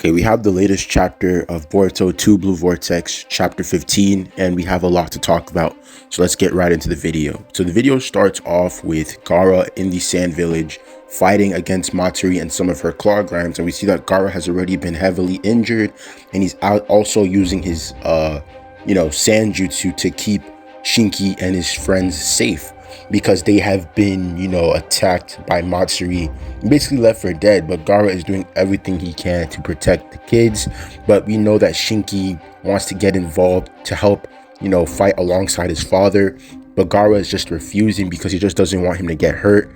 Okay, we have the latest chapter of Boruto 2 Blue Vortex, chapter 15, and we have a lot to talk about. So let's get right into the video. So the video starts off with Gaara in the Sand Village fighting against Matsuri and some of her claw grinds, and we see that Gaara has already been heavily injured, and he's out also using his sand jutsu to keep Shinki and his friends safe, because they have been, attacked by Matsuri, basically left for dead. But Gaara is doing everything he can to protect the kids. But we know that Shinki wants to get involved to help, fight alongside his father. But Gaara is just refusing because he just doesn't want him to get hurt.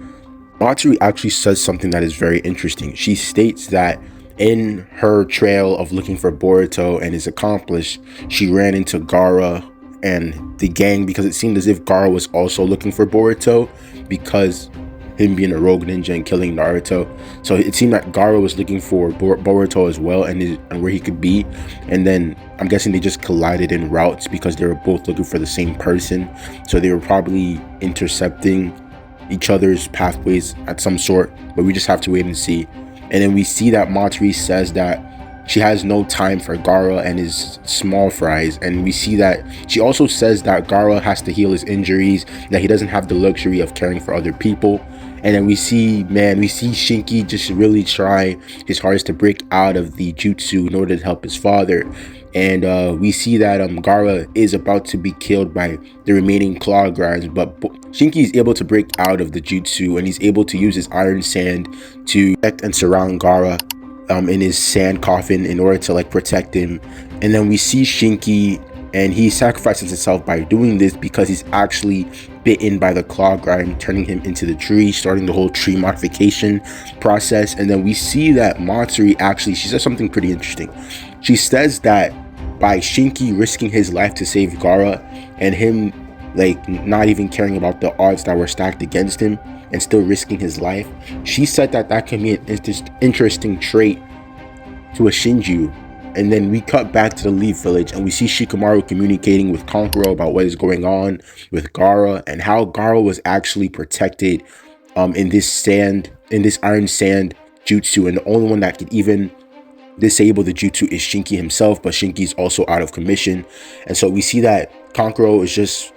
Matsuri actually says something that is very interesting. She states that in her trail of looking for Boruto and his accomplice, she ran into Gaara and the gang, because it seemed as if Gaara was also looking for Boruto, because him being a rogue ninja and killing Naruto. So it seemed that Gaara was looking for Boruto as well, and where he could be. And then I'm guessing they just collided in routes because they were both looking for the same person. So they were probably intercepting each other's pathways at some sort, but we just have to wait and see. And then we see that Matsuri says that she has no time for Gaara and his small fries, and we see that she also says that Gaara has to heal his injuries, that he doesn't have the luxury of caring for other people. And then we see Shinki just really try his hardest to break out of the jutsu in order to help his father. And we see that Gaara is about to be killed by the remaining claw grinds, but Shinki is able to break out of the jutsu, and he's able to use his iron sand to protect and surround Gaara in his sand coffin in order to protect him. And then we see Shinki, and he sacrifices himself by doing this because he's actually bitten by the claw grind, turning him into the tree, starting the whole tree modification process. And then we see that Matsuri she says something pretty interesting. She says that by Shinki risking his life to save Gaara, and him not even caring about the odds that were stacked against him and still risking his life, she said that can be an interesting trait to a Shinju. And then we cut back to the Leaf Village, and we see Shikamaru communicating with Kankuro about what is going on with Gaara, and how Gaara was actually protected in this iron sand jutsu, and the only one that could even disable the jutsu is Shinki himself, but Shinki is also out of commission. And so we see that Kankuro is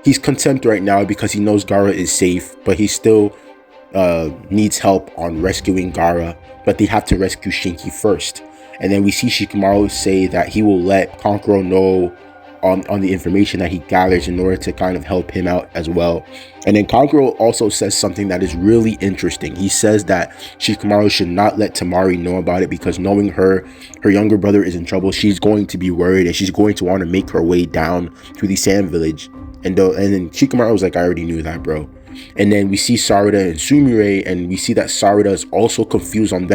he's content right now because he knows Gaara is safe, but he still needs help on rescuing Gaara, but they have to rescue Shinki first. And then we see Shikamaru say that he will let Kankuro know on the information that he gathers in order to kind of help him out as well. And then Kankuro also says something that is really interesting. He says that Shikamaru should not let Tamari know about it, because knowing her younger brother is in trouble, she's going to be worried, and she's going to want to make her way down to the Sand Village. And then Shikamaru was like, I already knew that, bro. And then we see Sarada and Sumire, and we see that Sarada is also confused on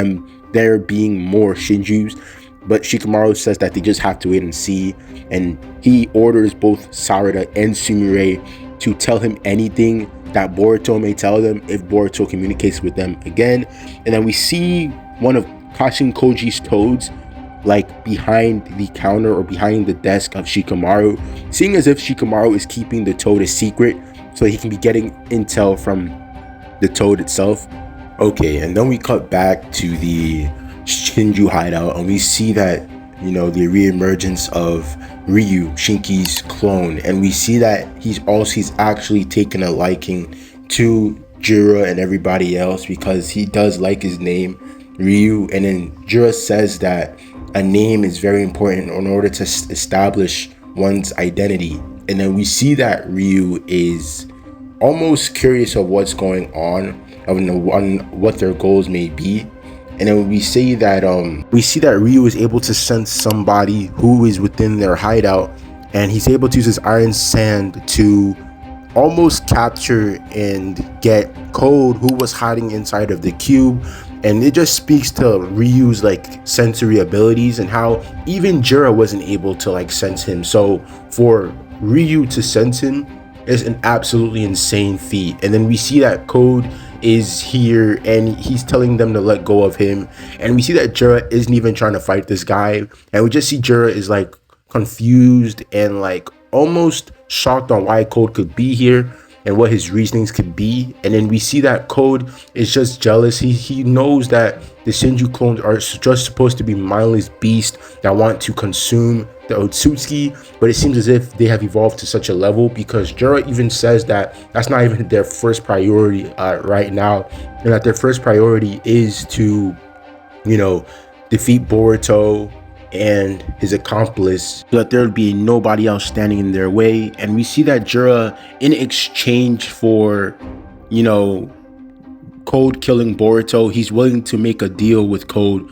there being more Shinjus. But Shikamaru says that they just have to wait and see. And he orders both Sarada and Sumire to tell him anything that Boruto may tell them if Boruto communicates with them again. And then we see one of Kashin Koji's toads behind the counter or behind the desk of Shikamaru, seeing as if Shikamaru is keeping the toad a secret so he can be getting intel from the toad itself. Okay, and then we cut back to the Shinju hideout, and we see that the reemergence of Ryu, Shinki's clone, and we see that he's actually taken a liking to Jura and everybody else, because he does like his name, Ryu. And then Jura says that a name is very important in order to establish one's identity. And then we see that Ryu is almost curious of what's going on what their goals may be. And then we see that Ryu is able to sense somebody who is within their hideout, and he's able to use his iron sand to almost capture and get Code, who was hiding inside of the cube. And it just speaks to Ryu's sensory abilities, and how even Jura wasn't able to sense him. So for Ryu to sense him is an absolutely insane feat. And then we see that Code is here, and he's telling them to let go of him. And we see that Jura isn't even trying to fight this guy, and we just see Jura is confused and almost shocked on why Code could be here. and what his reasonings could be. And then we see that Code is just jealous. He knows that the Shinju clones are just supposed to be mindless beasts that want to consume the Otsutsuki, but it seems as if they have evolved to such a level, because Jura even says that that's not even their first priority right now, and that their first priority is to, you know, defeat Boruto and his accomplice, so that there would be nobody else standing in their way. And we see that Jura, in exchange for, you know, Code killing Boruto, he's willing to make a deal with Code,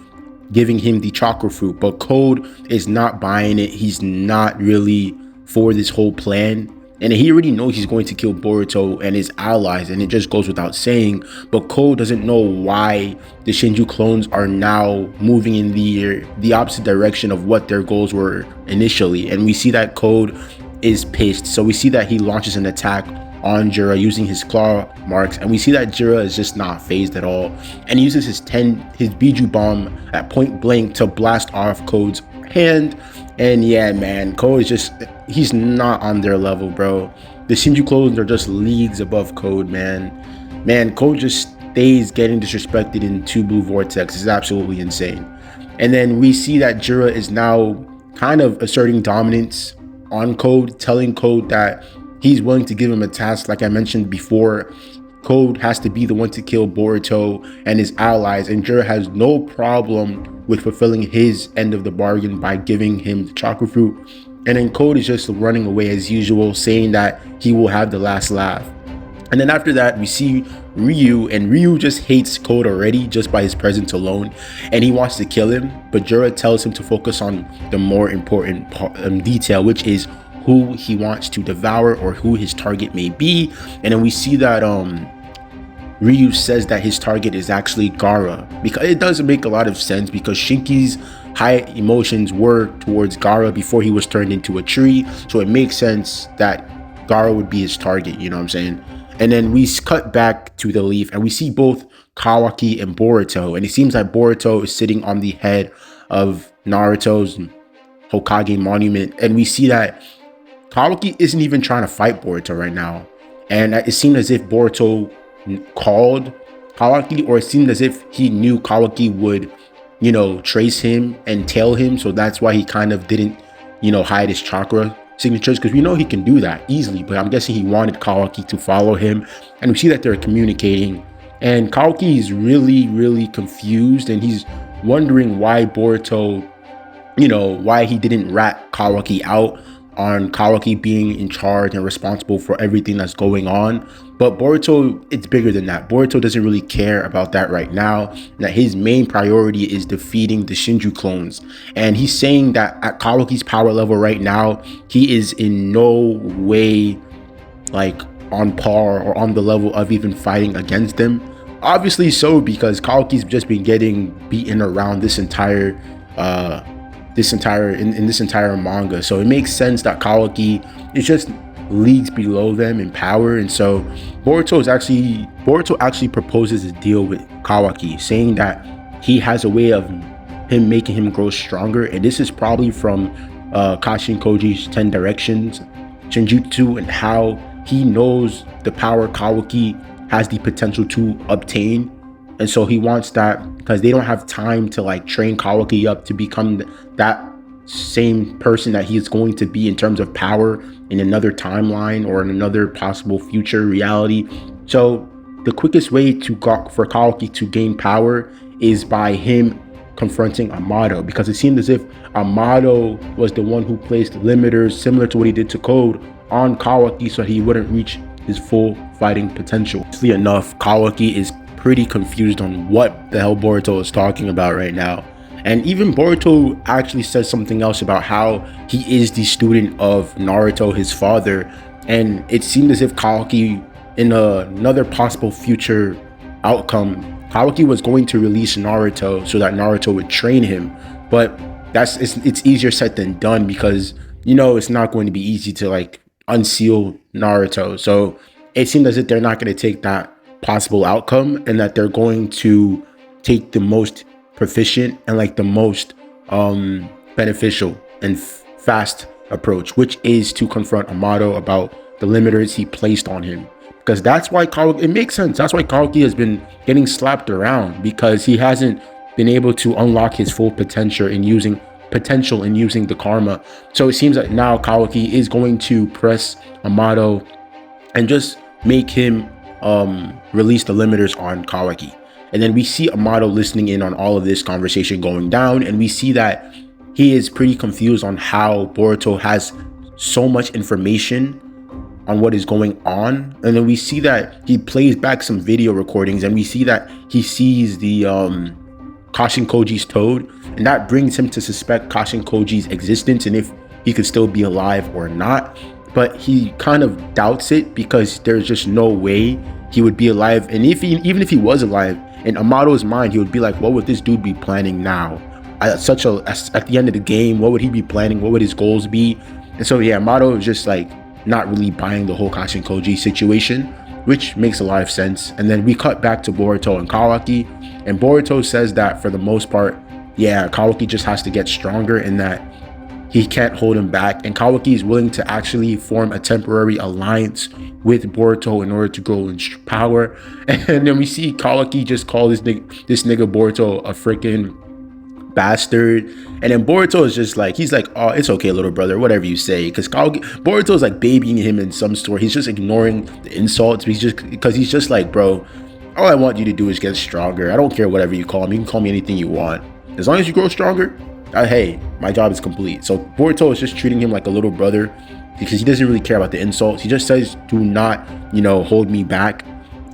giving him the chakra fruit, but Code is not buying it. He's not really for this whole plan, and he already knows he's going to kill Boruto and his allies, and it just goes without saying. But Code doesn't know why the Shinju clones are now moving in the opposite direction of what their goals were initially. And we see that Code is pissed, so we see that he launches an attack on Jura using his claw marks, and we see that Jura is just not phased at all, and he uses his Biju bomb at point blank to blast off Code's hand. And yeah, man, Code is just, he's not on their level, bro. The Shinju clones are just leagues above Code, man. Code just stays getting disrespected in 2 Blue Vortex. It's absolutely insane. And then we see that Jura is now kind of asserting dominance on Code, telling Code that he's willing to give him a task. Like I mentioned before, Code has to be the one to kill Boruto and his allies, and Jura has no problem with fulfilling his end of the bargain by giving him the chakra fruit. And then Code is just running away as usual, saying that he will have the last laugh. And then after that, we see Ryu, and Ryu just hates Code already just by his presence alone, and he wants to kill him, but Jura tells him to focus on the more important detail, which is who he wants to devour, or who his target may be. And then we see that Ryu says that his target is actually Gaara, because it doesn't make a lot of sense, because Shinki's high emotions were towards Gaara before he was turned into a tree, so it makes sense that Gaara would be his target, you know what I'm saying? And then we cut back to the leaf, and we see both Kawaki and Boruto, and it seems like Boruto is sitting on the head of Naruto's Hokage monument, and we see that Kawaki isn't even trying to fight Boruto right now, and it seemed as if Boruto called Kawaki, or it seemed as if he knew Kawaki would, you know, trace him and tail him, so that's why he kind of didn't, you know, hide his chakra signatures, because we know he can do that easily, but I'm guessing he wanted Kawaki to follow him. And we see that they're communicating, and Kawaki is really confused, and he's wondering why Boruto, you know, why he didn't rat Kawaki out on Kawaki being in charge and responsible for everything that's going on. But Boruto, it's bigger than that. Boruto doesn't really care about that right now, that his main priority is defeating the Shinju clones. And he's saying that at Kawaki's power level right now, he is in no way like on par or on the level of even fighting against them. Obviously so, because Kawaki's just been getting beaten around this entire manga, so it makes sense that Kawaki is just leagues below them in power. And so Boruto actually proposes a deal with Kawaki, saying that he has a way of him making him grow stronger, and this is probably from Kashin Koji's 10 Directions Shinjutsu, and how he knows the power Kawaki has the potential to obtain. And so he wants that, because they don't have time to like train Kawaki up to become that same person that he is going to be in terms of power in another timeline or in another possible future reality. So the quickest way for Kawaki to gain power is by him confronting Amato, because it seemed as if Amato was the one who placed limiters similar to what he did to Code on Kawaki, so he wouldn't reach his full fighting potential. Honestly enough, Kawaki is pretty confused on what the hell Boruto is talking about right now. And even Boruto actually says something else about how he is the student of Naruto, his father. And it seemed as if Kawaki, in another possible future outcome, Kawaki was going to release Naruto so that Naruto would train him. But it's easier said than done, because, you know, it's not going to be easy to like unseal Naruto. So it seemed as if they're not going to take that possible outcome, and that they're going to take the most proficient and like the most beneficial and fast approach, which is to confront Amato about the limiters he placed on him. because that's why Kawaki, it makes sense. That's why Kawaki has been getting slapped around, because he hasn't been able to unlock his full potential in using the karma. So it seems like now Kawaki is going to press Amato and just make him release the limiters on Kawaki. And then we see Amato listening in on all of this conversation going down, and we see that he is pretty confused on how Boruto has so much information on what is going on. And then we see that he plays back some video recordings, and we see that he sees the Kashin Koji's toad, and that brings him to suspect Kashin Koji's existence and if he could still be alive or not. But he kind of doubts it, because there's just no way he would be alive. And even if he was alive, in Amato's mind, he would be like, what would this dude be planning now? At the end of the game, what would he be planning? What would his goals be? And so yeah, Amato is just like not really buying the whole Kashin Koji situation, which makes a lot of sense. And then we cut back to Boruto and Kawaki, and Boruto says that for the most part, yeah, Kawaki just has to get stronger and that he can't hold him back. And Kawaki is willing to actually form a temporary alliance with Boruto in order to grow in power. And then we see Kawaki just call this nigga Boruto a freaking bastard. And then Boruto is just like, he's like, oh, it's okay, little brother, whatever you say. Because Boruto is like babying him in some sort. He's just ignoring the insults. He's just like, bro, all I want you to do is get stronger. I don't care whatever you call me. You can call me anything you want. As long as you grow stronger, hey, my job is complete. So Boruto is just treating him like a little brother, because he doesn't really care about the insults. He just says, do not, hold me back.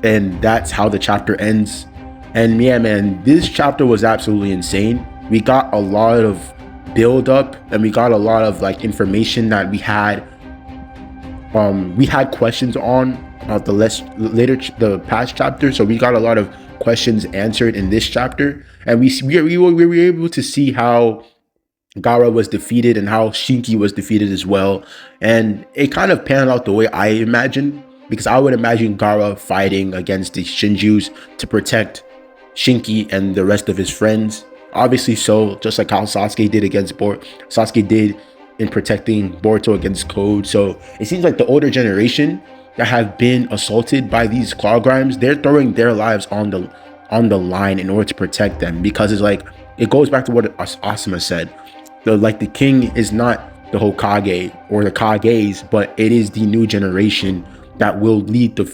And that's how the chapter ends. And yeah, man, this chapter was absolutely insane. We got a lot of build up, and we got a lot of like information that we had questions on about the past chapter. So we got a lot of questions answered in this chapter, and we were able to see how Gaara was defeated and how Shinki was defeated as well. And it kind of panned out the way I imagined, because I would imagine Gaara fighting against the Shinjus to protect Shinki and the rest of his friends. Obviously, so just like how Sasuke did in protecting Boruto against Code. So it seems like the older generation that have been assaulted by these claw grimes, they're throwing their lives on the line in order to protect them, because it's like, it goes back to what Asuma said. The king is not the Hokage or the Kages, but it is the new generation that will lead the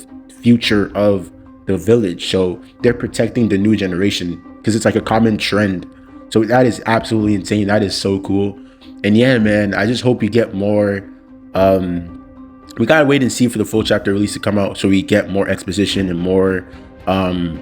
future of the village. So they're protecting the new generation, because it's like a common trend. So that is absolutely insane. That is so cool. And yeah, man, I just hope we get more. We gotta wait and see for the full chapter release to come out, so we get more exposition and more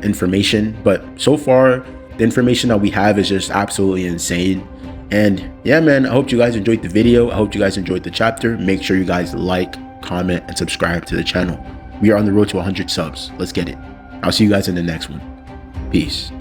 information. But so far, the information that we have is just absolutely insane. And yeah, man, I hope you guys enjoyed the video. I hope you guys enjoyed the chapter. Make sure you guys like, comment, and subscribe to the channel. We are on the road to 100 subs. Let's get it. I'll see you guys in the next one. Peace.